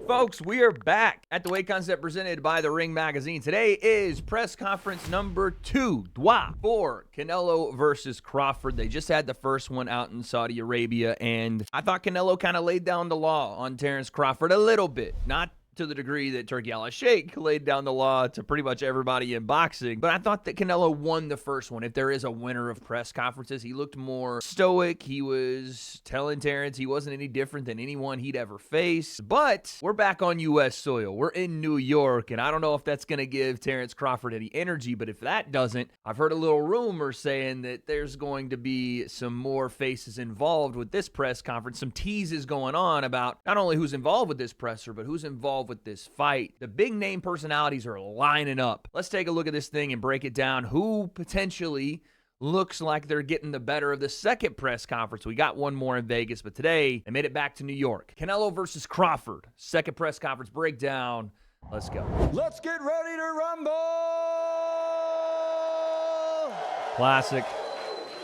Folks, we are back at the Weight Concept presented by The Ring Magazine. Today is press conference number 2, W.A.D.E, for Canelo versus Crawford. They just had the first one out in Saudi Arabia, and I thought Canelo kind of laid down the law on Terence Crawford a little bit. Not to the degree that Turkey Alalshikh laid down the law to pretty much everybody in boxing. But I thought that Canelo won the first one. If there is a winner of press conferences, he looked more stoic. He was telling Terence he wasn't any different than anyone he'd ever faced. But we're back on U.S. soil. We're in New York, and I don't know if that's going to give Terence Crawford any energy, but if that doesn't, I've heard a little rumor saying that there's going to be some more faces involved with this press conference, some teases going on about not only who's involved with this presser, but who's involved with this fight. The big name personalities are lining up. Let's take a look at this thing and break it down. Who potentially looks like they're getting the better of the second press conference? We got one more in Vegas, but today they made it back to New York. Canelo versus Crawford. Second press conference breakdown. Let's go. Let's get ready to rumble! Classic.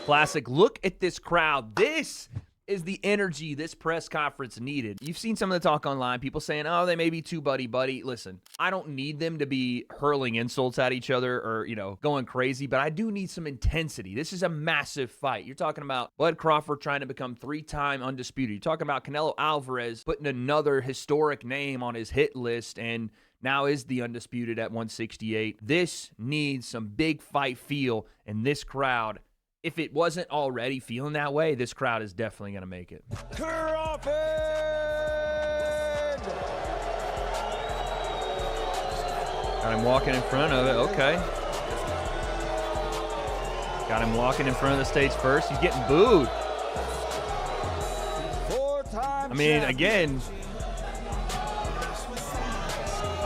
Classic. Look at this crowd. This is the energy this press conference needed. You've seen some of the talk online, people saying, oh, they may be too buddy-buddy. Listen, I don't need them to be hurling insults at each other or, going crazy, but I do need some intensity. This is a massive fight. You're talking about Bud Crawford trying to become 3-time undisputed. You're talking about Canelo Alvarez putting another historic name on his hit list and now is the undisputed at 168. This needs some big fight feel, and this crowd, if it wasn't already feeling that way, this crowd is definitely going to make it. Crawford! Got him walking in front of it. Okay. Got him walking in front of the stage first. He's getting booed. Four-time Again.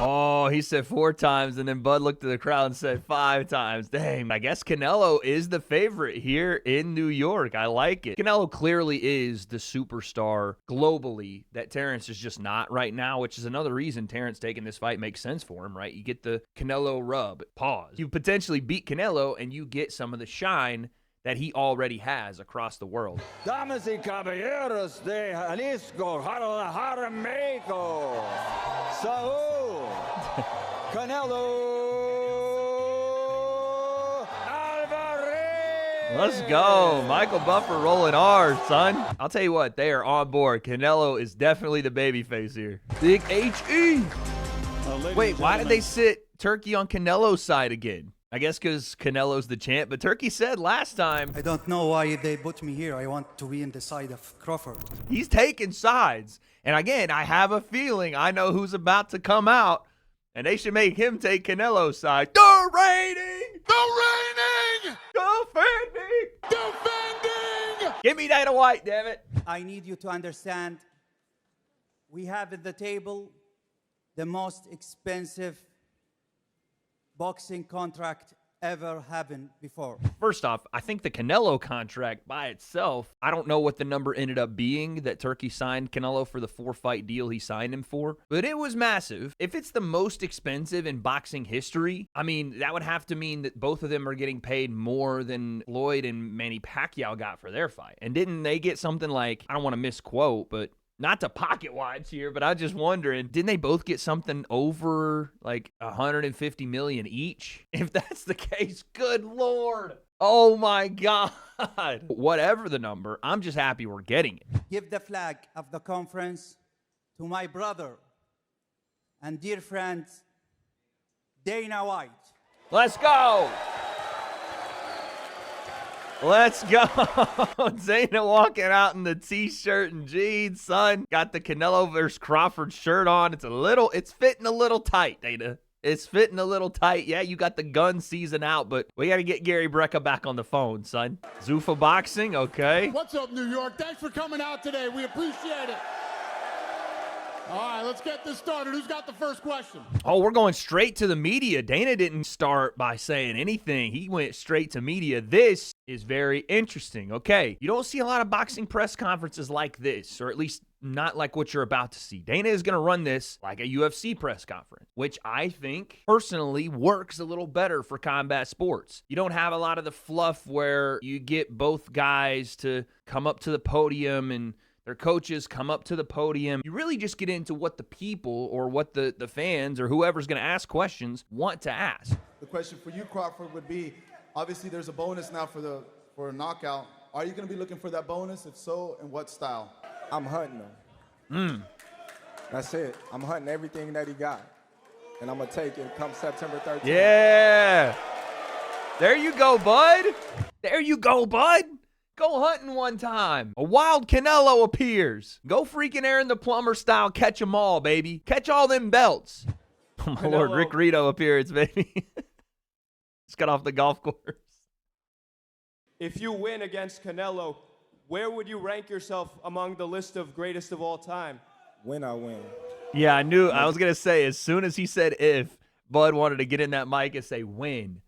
Oh, he said 4 times, and then Bud looked at the crowd and said 5 times. Dang, I guess Canelo is the favorite here in New York. I like it. Canelo clearly is the superstar globally that Terence is just not right now, which is another reason Terence taking this fight makes sense for him, right? You get the Canelo rub. Pause. You potentially beat Canelo, and you get some of the shine that he already has across the world. Damas y caballeros de Jalisco, Guadalajara, Mexico. Saúl, Canelo Alvarez. Let's go. Michael Buffer rolling hard, son. I'll tell you what, they are on board. Canelo is definitely the babyface here. Big H-E. Wait, why did they sit Turkey on Canelo's side again? I guess because Canelo's the champ, but Turkey said last time, I don't know why they put me here. I want to be in the side of Crawford. he's taking sides. And again, I have a feeling I know who's about to come out, and they should make him take Canelo's side. The reigning! Defending! Give me Dana White, damn it. I need you to understand, we have at the table the most expensive boxing contract ever happened before. First off, I think the Canelo contract by itself, I don't know what the number ended up being that Turkey signed Canelo for the 4-fight deal he signed him for, but it was massive. If it's the most expensive in boxing history, that would have to mean that both of them are getting paid more than Floyd and Manny Pacquiao got for their fight. And didn't they get something like, I don't want to misquote, but not to pocket watch here, but I was just wondering, didn't they both get something over like $150 million each? If that's the case, good Lord. Oh my God. Whatever the number, I'm just happy we're getting it. Give the flag of the conference to my brother and dear friend, Dana White. Let's go. Let's go. Dana walking out in the t-shirt and jeans, son. Got the Canelo versus Crawford shirt on. It's fitting a little tight, Dana. It's fitting a little tight. Yeah, you got the gun season out, but we got to get Gary Brecka back on the phone, son. Zuffa Boxing, okay. What's up, New York? Thanks for coming out today. We appreciate it. All right, let's get this started. Who's got the first question? Oh, we're going straight to the media. Dana didn't start by saying anything. He went straight to media. This is very interesting. Okay, you don't see a lot of boxing press conferences like this, or at least not like what you're about to see. Dana is going to run this like a UFC press conference, which I think personally works a little better for combat sports. You don't have a lot of the fluff where you get both guys to come up to the podium and their coaches come up to the podium. You really just get into what the people or what the fans or whoever's going to ask questions want to ask. The question for you, Crawford, would be, obviously there's a bonus now for a knockout. Are you going to be looking for that bonus? If so, in what style? I'm hunting him. That's it. I'm hunting everything that he got. And I'm going to take it come September 13th. Yeah. There you go, bud. There you go, bud. Go hunting one time. A wild Canelo appears. Go freaking Aaron the Plumber style. Catch them all, baby. Catch all them belts. Oh, my Lord. Rick Rito appearance, baby. Just got off the golf course. If you win against Canelo, where would you rank yourself among the list of greatest of all time? When I win. Yeah, I knew. I was going to say, as soon as he said if, Bud wanted to get in that mic and say when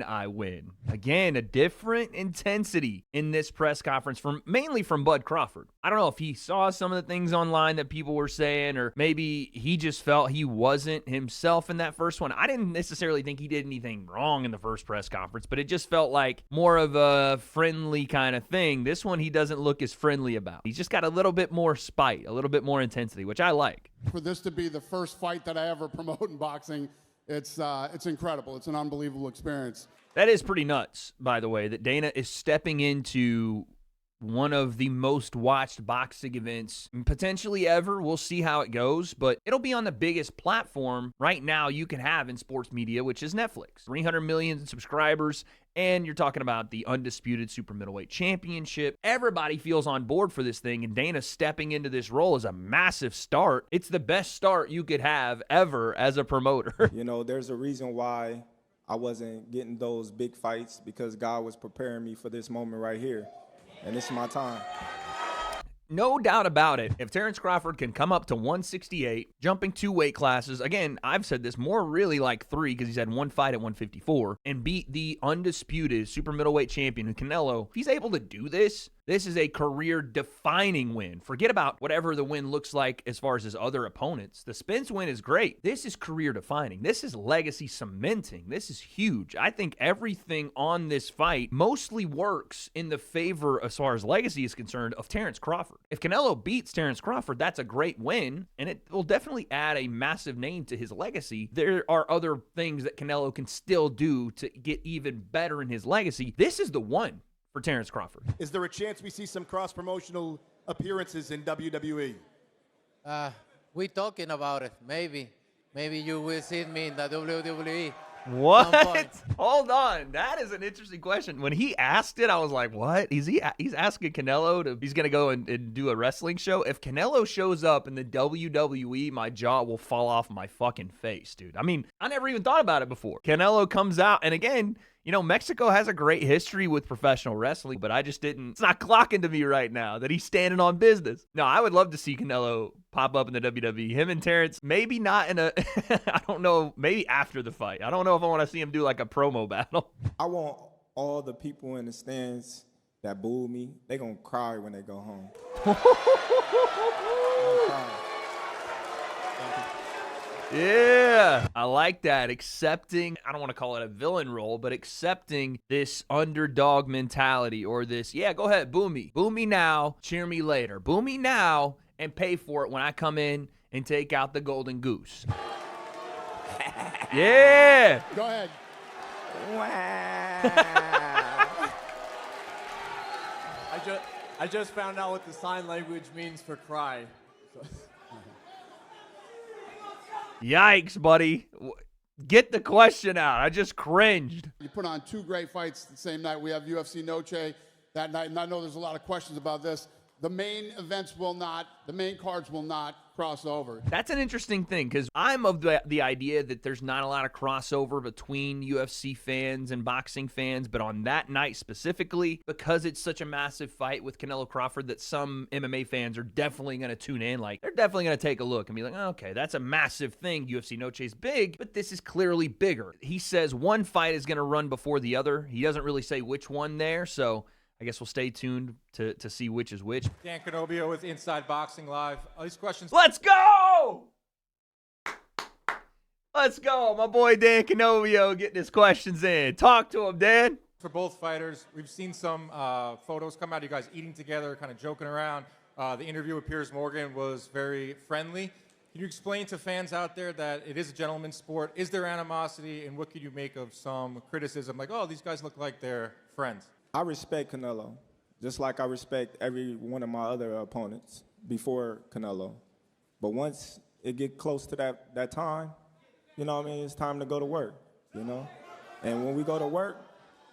I win. Again, a different intensity in this press conference, mainly from Bud Crawford. I don't know if he saw some of the things online that people were saying, or maybe he just felt he wasn't himself in that first one. I didn't necessarily think he did anything wrong in the first press conference, but it just felt like more of a friendly kind of thing. This one he doesn't look as friendly about. He's just got a little bit more spite, a little bit more intensity, which I like. For this to be the first fight that I ever promote in boxing, it's incredible. It's an unbelievable experience. That is pretty nuts, by the way, that Dana is stepping into one of the most watched boxing events potentially ever. We'll see how it goes, but it'll be on the biggest platform right now you can have in sports media, which is Netflix. 300 million subscribers, and you're talking about the undisputed super middleweight championship. Everybody feels on board for this thing, and Dana stepping into this role is a massive start. It's the best start you could have ever as a promoter. You know, there's a reason why I wasn't getting those big fights, because God was preparing me for this moment right here. And this is my time. No doubt about it. If Terence Crawford can come up to 168, jumping 2 weight classes, again, I've said this more really like 3 because he's had 1 fight at 154, and beat the undisputed super middleweight champion Canelo, if he's able to do this, this is a career-defining win. Forget about whatever the win looks like as far as his other opponents. The Spence win is great. This is career-defining. This is legacy cementing. This is huge. I think everything on this fight mostly works in the favor, as far as legacy is concerned, of Terence Crawford. If Canelo beats Terence Crawford, that's a great win, and it will definitely add a massive name to his legacy. There are other things that Canelo can still do to get even better in his legacy. This is the one for Terence Crawford. Is there a chance we see some cross-promotional appearances in WWE? We talking about it. Maybe you will see me in the WWE. What? Hold on. That is an interesting question. When he asked it, I was like, what? He's asking Canelo he's going to go and do a wrestling show? If Canelo shows up in the WWE, my jaw will fall off my fucking face, dude. I mean, I never even thought about it before. Canelo comes out, and again, you know, Mexico has a great history with professional wrestling, but I just didn't, it's not clocking to me right now that he's standing on business. No, I would love to see Canelo pop up in the WWE. Him and Terence, maybe not in a, I don't know, maybe after the fight. I don't know if I want to see him do like a promo battle. I want all the people in the stands that booed me, they going to cry when they go home. Yeah, I like that. Accepting, I don't want to call it a villain role, but accepting this underdog mentality, or this, yeah, go ahead, boo me. Boo me now, cheer me later. Boo me now and pay for it when I come in and take out the golden goose. Yeah. Go ahead. I just found out what the sign language means for cry. Yikes, buddy. Get the question out. I just cringed. You put on 2 great fights the same night. We have UFC Noche that night, and I know there's a lot of questions about this. The main events will not, the main cards will not cross over. That's an interesting thing, because I'm of the idea that there's not a lot of crossover between UFC fans and boxing fans, but on that night specifically, because it's such a massive fight with Canelo Crawford, that some MMA fans are definitely going to tune in. Like, they're definitely going to take a look and be like, oh, okay, that's a massive thing. UFC Noche is big, but this is clearly bigger. He says one fight is going to run before the other. He doesn't really say which one there, so I guess we'll stay tuned to see which is which. Dan Canobio with Inside Boxing Live. All these questions. Let's go! Let's go. My boy Dan Canobio getting his questions in. Talk to him, Dan. For both fighters, we've seen some photos come out of you guys eating together, kind of joking around. The interview with Piers Morgan was very friendly. Can you explain to fans out there that it is a gentleman's sport? Is there animosity, and what could you make of some criticism like, oh, these guys look like they're friends? I respect Canelo, just like I respect every one of my other opponents before Canelo. But once it get close to that time, you know what I mean, it's time to go to work, you know? And when we go to work,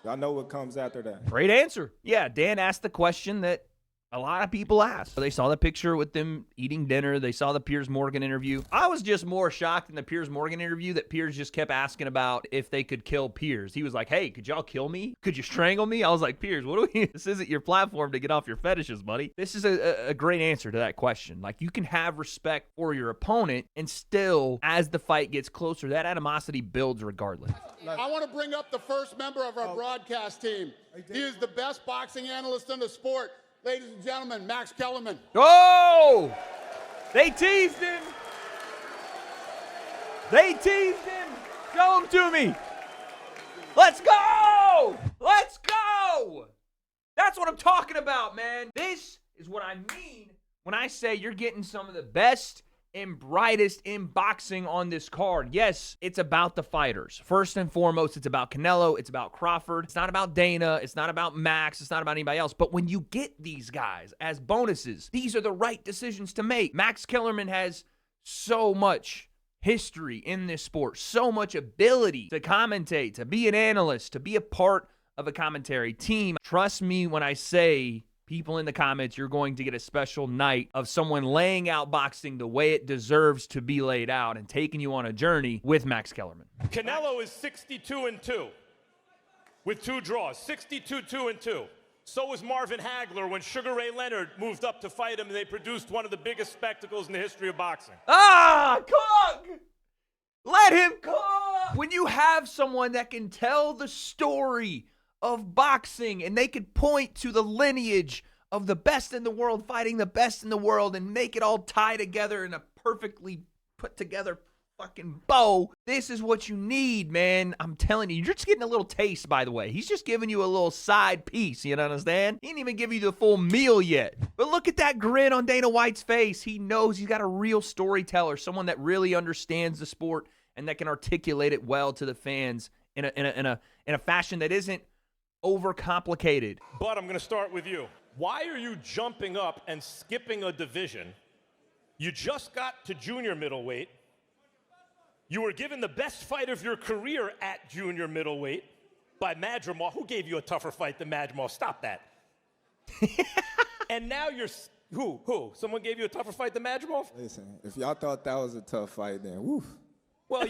I know what comes after that. Great answer. Yeah, Dan asked the question that a lot of people ask. They saw the picture with them eating dinner. They saw the Piers Morgan interview. I was just more shocked in the Piers Morgan interview that Piers just kept asking about if they could kill Piers. He was like, hey, could y'all kill me? Could you strangle me? I was like, Piers, what do we? This isn't your platform to get off your fetishes, buddy. This is a great answer to that question. Like, you can have respect for your opponent, and still, as the fight gets closer, that animosity builds regardless. I want to bring up the first member of our broadcast team. He is the best boxing analyst in the sport. Ladies and gentlemen, Max Kellerman. Oh! They teased him. They teased him. Show him to me. Let's go! Let's go! That's what I'm talking about, man. This is what I mean when I say you're getting some of the best and brightest in boxing on this card. Yes, it's about the fighters. First and foremost, it's about Canelo. It's about Crawford. It's not about Dana. It's not about Max. It's not about anybody else. But when you get these guys as bonuses, these are the right decisions to make. Max Kellerman has so much history in this sport, so much ability to commentate, to be an analyst, to be a part of a commentary team. Trust me when I say, people in the comments, you're going to get a special night of someone laying out boxing the way it deserves to be laid out and taking you on a journey with Max Kellerman. Canelo is 62-2 with 2 draws. 62-2. So was Marvin Hagler when Sugar Ray Leonard moved up to fight him, and they produced one of the biggest spectacles in the history of boxing. Cook! Let him cook! When you have someone that can tell the story of boxing, and they could point to the lineage of the best in the world fighting the best in the world and make it all tie together in a perfectly put together fucking bow. This is what you need, man. I'm telling you. You're just getting a little taste, by the way. He's just giving you a little side piece, you understand? He didn't even give you the full meal yet. But look at that grin on Dana White's face. He knows he's got a real storyteller, someone that really understands the sport and that can articulate it well to the fans in a fashion that isn't overcomplicated. But I'm going to start with you. Why are you jumping up and skipping a division? You just got to junior middleweight. You were given the best fight of your career at junior middleweight by Madrimov. Who gave you a tougher fight than Madrimov? Stop that. And now you're... Who? Someone gave you a tougher fight than Madrimov? Listen, if y'all thought that was a tough fight, then woof. Well...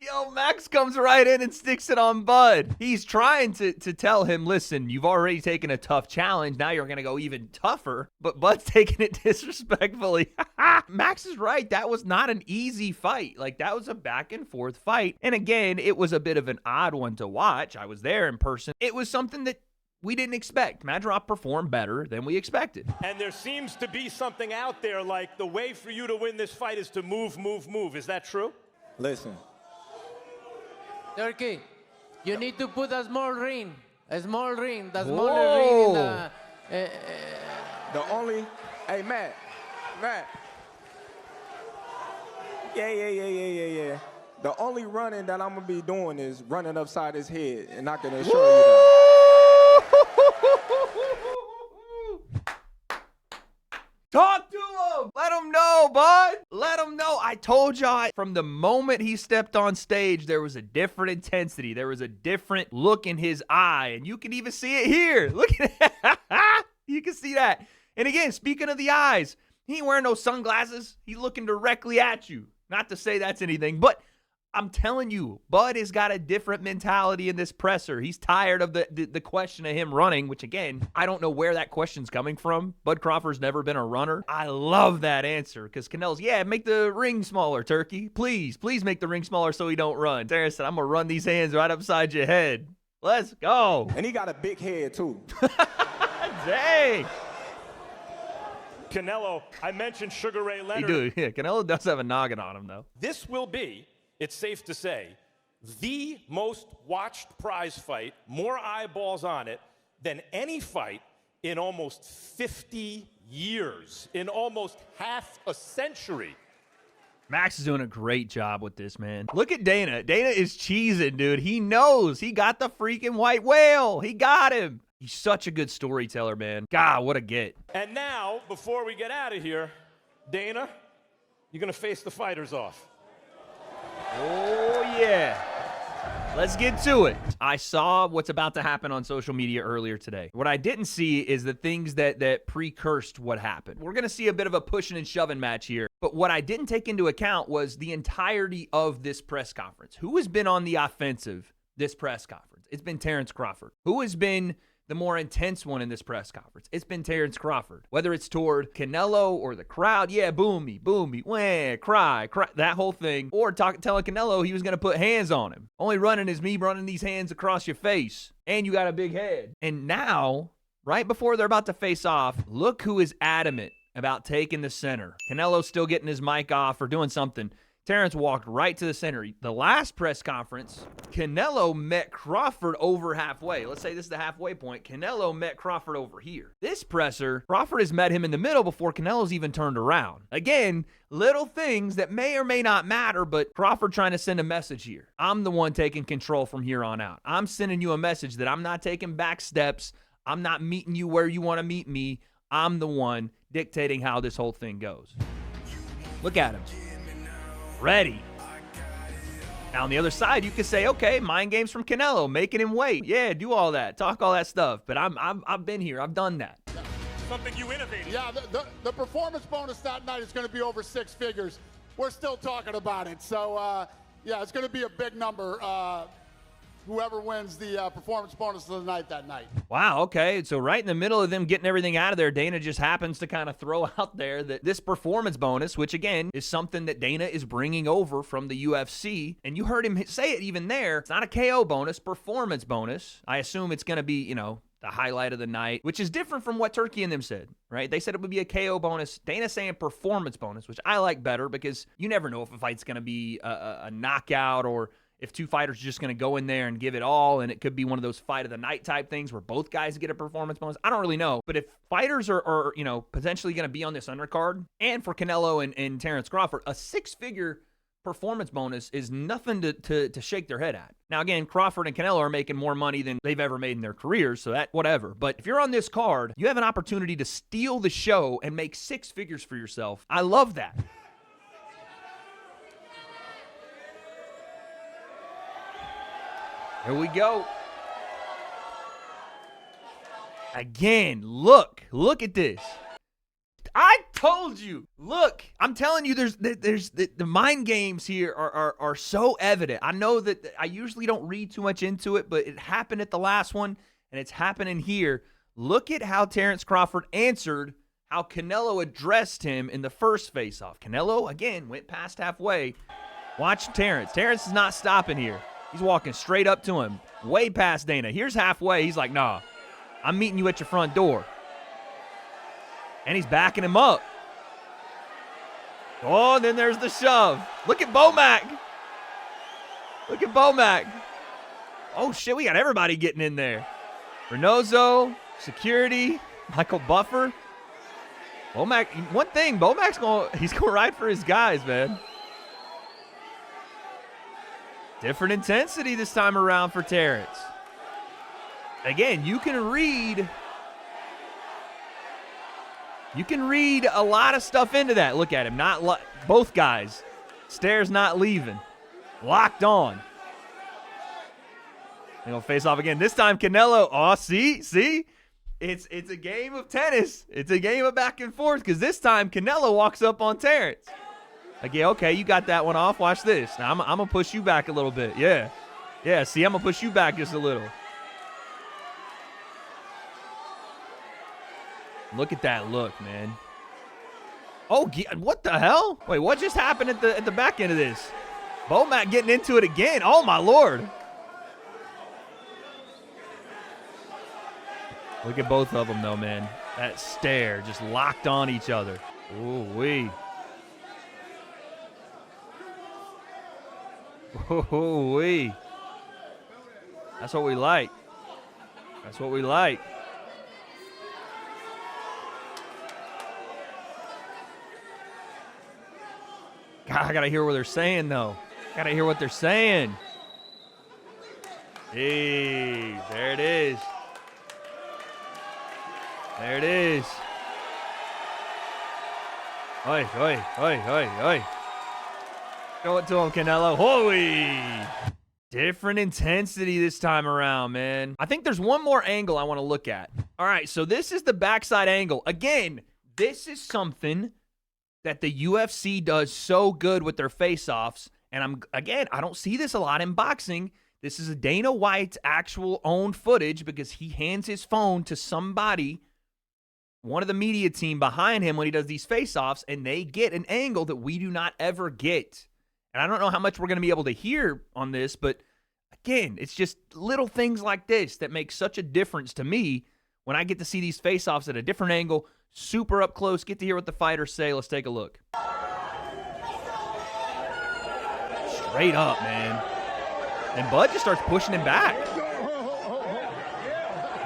Yo, Max comes right in and sticks it on Bud. He's trying to tell him, listen, you've already taken a tough challenge. Now you're going to go even tougher. But Bud's taking it disrespectfully. Max is right. That was not an easy fight. Like, that was a back and forth fight. And again, it was a bit of an odd one to watch. I was there in person. It was something that we didn't expect. Madrimov performed better than we expected. And there seems to be something out there like the way for you to win this fight is to move. Is that true? Listen. Turkey, you need to put a small ring. The smaller ring in the only, hey, Matt. Yeah. The only running that I'm going to be doing is running upside his head, and I can assure you that. Talk to him. Let him know, bud. Let him know. I told y'all from the moment he stepped on stage, there was a different intensity. There was a different look in his eye. And you can even see it here. Look at that. You can see that. And again, speaking of the eyes, he ain't wearing no sunglasses. He's looking directly at you. Not to say that's anything, but I'm telling you, Bud has got a different mentality in this presser. He's tired of the question of him running, which, again, I don't know where that question's coming from. Bud Crawford's never been a runner. I love that answer because Canelo's, yeah, make the ring smaller, Turkey. Please make the ring smaller so he don't run. Terence said, I'm going to run these hands right upside your head. Let's go. And he got a big head, too. Dang. Canelo, I mentioned Sugar Ray Leonard. He do. Yeah, Canelo does have a noggin on him, though. This will be, it's safe to say, the most watched prize fight, more eyeballs on it than any fight in almost 50 years, in almost half a century. Max is doing a great job with this, man. Look at Dana. Dana is cheesing, dude. He knows. He got the freaking white whale. He got him. He's such a good storyteller, man. God, what a get. And now, before we get out of here, Dana, you're going to face the fighters off. Oh, yeah. Let's get to it. I saw what's about to happen on social media earlier today. What I didn't see is the things that precursed what happened. We're going to see a bit of a pushing and shoving match here. But what I didn't take into account was the entirety of this press conference. Who has been on the offensive this press conference? It's been Terence Crawford. Who has been the more intense one in this press conference? It's been Terence Crawford. Whether it's toward Canelo or the crowd, yeah, boomy, wah, cry, that whole thing. Or telling Canelo he was going to put hands on him. Only running is me running these hands across your face. And you got a big head. And now, right before they're about to face off, look who is adamant about taking the center. Canelo's still getting his mic off or doing something. Terence walked right to the center. The last press conference, Canelo met Crawford over halfway. Let's say this is the halfway point. Canelo met Crawford over here. This presser, Crawford has met him in the middle before Canelo's even turned around. Again, little things that may or may not matter, but Crawford trying to send a message here. I'm the one taking control from here on out. I'm sending you a message that I'm not taking back steps. I'm not meeting you where you want to meet me. I'm the one dictating how this whole thing goes. Look at him. Ready. Now, on the other side, you could say, okay, mind games from Canelo, making him wait. Yeah, do all that. Talk all that stuff. But I've been here. I've done that. Something you innovated. Yeah, the performance bonus that night is going to be over 6 figures. We're still talking about it. So, yeah, it's going to be a big number. Whoever wins the performance bonus of the night that night. Wow, okay. So right in the middle of them getting everything out of there, Dana just happens to kind of throw out there that this performance bonus, which again is something that Dana is bringing over from the UFC, and you heard him say it even there, it's not a KO bonus, performance bonus. I assume it's going to be, the highlight of the night, which is different from what Turkey and them said, right? They said it would be a KO bonus. Dana's saying performance bonus, which I like better because you never know if a fight's going to be a knockout or if two fighters are just going to go in there and give it all, and it could be one of those fight of the night type things where both guys get a performance bonus. I don't really know. But if fighters are potentially going to be on this undercard, and for Canelo and Terence Crawford, a 6-figure performance bonus is nothing to shake their head at. Now, again, Crawford and Canelo are making more money than they've ever made in their careers, so that, whatever. But if you're on this card, you have an opportunity to steal the show and make 6 figures for yourself. I love that. Here we go. Again, look at this. I told you. Look, I'm telling you, there's the mind games here are so evident. I know that I usually don't read too much into it, but it happened at the last one, and it's happening here. Look at how Terence Crawford answered how Canelo addressed him in the first face-off. Canelo, again, went past halfway. Watch Terence. Terence is not stopping here. He's walking straight up to him, way past Dana. Here's halfway. He's like, nah, I'm meeting you at your front door. And he's backing him up. Oh, and then there's the shove. Look at Bomac. Look at Bomac. Oh, shit, we got everybody getting in there. Reynoso, security, Michael Buffer. Bomac, one thing, Bomac's he's going to ride for his guys, man. Different intensity this time around for Terence. Again, you can read a lot of stuff into that. Look at him. Both guys. Stares not leaving. Locked on. They're going to face off again. This time, Canelo. Oh, see? It's a game of tennis. It's a game of back and forth because this time, Canelo walks up on Terence. Again, okay, you got that one off. Watch this. Now, I'm going to push you back a little bit. Yeah, see, I'm going to push you back just a little. Look at that look, man. Oh, what the hell? Wait, what just happened at the back end of this? Bomac getting into it again. Oh, my Lord. Look at both of them, though, man. That stare just locked on each other. Ooh-wee. Ooh-wee. That's what we like. That's what we like. God, I got to hear what they're saying, though. Got to hear what they're saying. Hey, there it is. There it is. Oi, oi, oi, oi, oi. Throw it to him, Canelo. Holy. Different intensity this time around, man. I think there's one more angle I want to look at. All right, so this is the backside angle. Again, this is something that the UFC does so good with their face-offs. And I don't see this a lot in boxing. This is a Dana White's actual own footage because he hands his phone to somebody, one of the media team behind him when he does these face-offs, and they get an angle that we do not ever get. And I don't know how much we're going to be able to hear on this, but again, it's just little things like this that make such a difference to me when I get to see these face-offs at a different angle, super up close, get to hear what the fighters say. Let's take a look. Straight up, man. And Bud just starts pushing him back.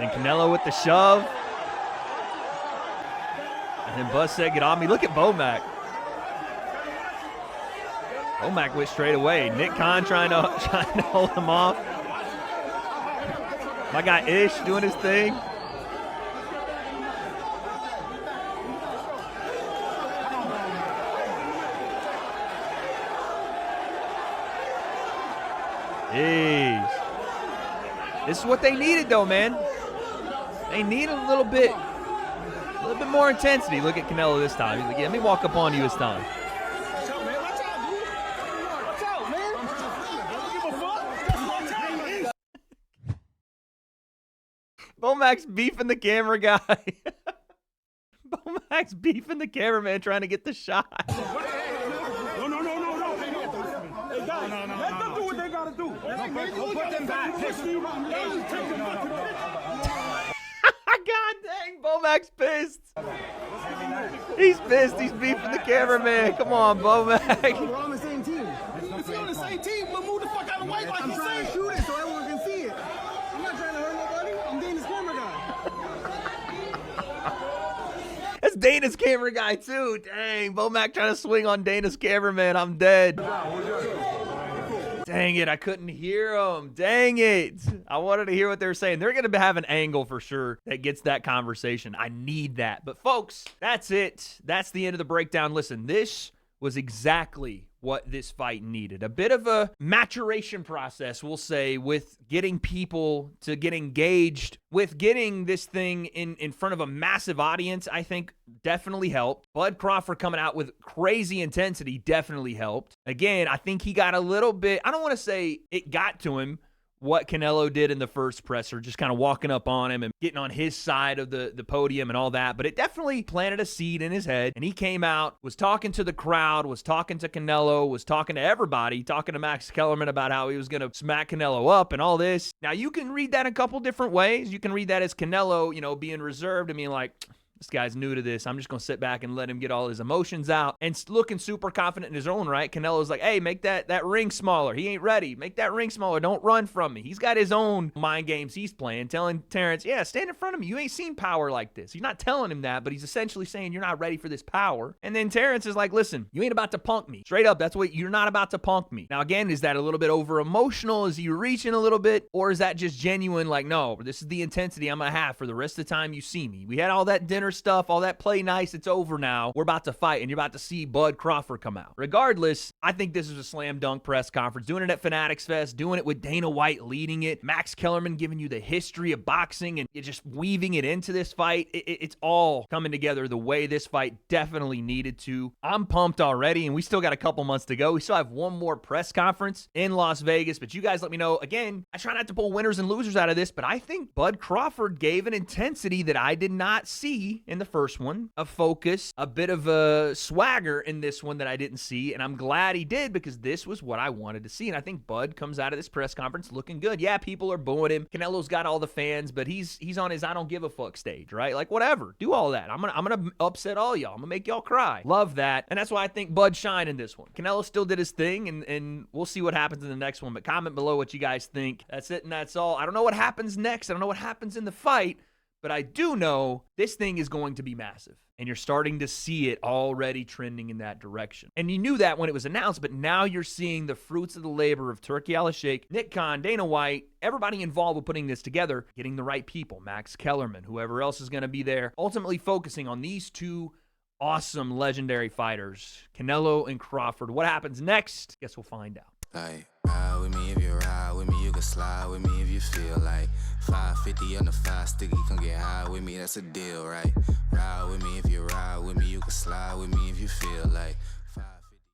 And Canelo with the shove. And then Bud said, get on me. Look at Bomac. Bomac went straight away. Nick Khan trying to hold him off. My guy Ish doing his thing. Jeez. This is what they needed, though, man. They need a little bit more intensity. Look at Canelo this time. He's like, yeah, let me walk up on you this time. Watch out, man. Watch out, dude. Watch out, man. Don't give a fuck. Bomac's beefing the camera guy. Bomac's beefing the cameraman trying to get the shot. No. Hey, guys, let them do what they gotta do. Don't put them back. God dang, Bomac's pissed. He's pissed. He's beefing the cameraman. Come on, Bomac. We're on the same team. If you're on the same team, we'll move the fuck out of the way like you said. I'm trying to shoot it so everyone can see it. I'm not trying to hurt nobody. I'm Dana's camera guy. That's Dana's camera guy, too. Dang, Bomac trying to swing on Dana's cameraman. I'm dead. Dang it, I couldn't hear them. Dang it. I wanted to hear what they were saying. They're going to have an angle for sure that gets that conversation. I need that. But folks, that's it. That's the end of the breakdown. Listen, this was exactly what this fight needed. A bit of a maturation process, we'll say, with getting people to get engaged, with getting this thing in front of a massive audience, I think definitely helped. Bud Crawford coming out with crazy intensity definitely helped. Again, I think he got a little bit, I don't want to say it got to him, what Canelo did in the first presser, just kind of walking up on him and getting on his side of the podium and all that. But it definitely planted a seed in his head. And he came out, was talking to the crowd, was talking to Canelo, was talking to everybody, talking to Max Kellerman about how he was going to smack Canelo up and all this. Now, you can read that a couple different ways. You can read that as Canelo, being reserved and being like, this guy's new to this. I'm just going to sit back and let him get all his emotions out. And looking super confident in his own right, Canelo's like, hey, make that ring smaller. He ain't ready. Make that ring smaller. Don't run from me. He's got his own mind games he's playing, telling Terence, yeah, stand in front of me. You ain't seen power like this. He's not telling him that, but he's essentially saying you're not ready for this power. And then Terence is like, listen, you ain't about to punk me. Straight up, that's what you're not about to punk me. Now, again, is that a little bit over emotional? Is he reaching a little bit? Or is that just genuine, like, no, this is the intensity I'm going to have for the rest of the time you see me. We had all that dinner stuff, all that play nice. It's over now. We're about to fight, and you're about to see Bud Crawford come out. Regardless, I think this is a slam dunk press conference. Doing it at Fanatics Fest, doing it with Dana White leading it, Max Kellerman giving you the history of boxing and just weaving it into this fight. It's all coming together the way this fight definitely needed to. I'm pumped already, and we still got a couple months to go. We still have one more press conference in Las Vegas, but you guys let me know. Again, I try not to pull winners and losers out of this, but I think Bud Crawford gave an intensity that I did not see in the first one, a focus, a bit of a swagger in this one that I didn't see, and I'm glad he did because this was what I wanted to see, and I think Bud comes out of this press conference looking good. Yeah, people are booing him. Canelo's got all the fans, but he's on his I don't give a fuck stage, right? Like, whatever. Do all that. I'm gonna upset all y'all. I'm gonna make y'all cry. Love that, and that's why I think Bud shined in this one. Canelo still did his thing, and we'll see what happens in the next one, but comment below what you guys think. That's it, and that's all. I don't know what happens next. I don't know what happens in the fight, But I do know this thing is going to be massive. And you're starting to see it already trending in that direction. And you knew that when it was announced, but now you're seeing the fruits of the labor of Turki Alalshikh, Nick Khan, Dana White, everybody involved with putting this together, getting the right people, Max Kellerman, whoever else is going to be there, ultimately focusing on these two awesome, legendary fighters, Canelo and Crawford. What happens next? Guess we'll find out. Like, ride with me if you ride with me, you can slide with me if you feel like 550 on the 5 sticky, come get high with me, that's a deal, right? Ride with me if you ride with me, you can slide with me if you feel like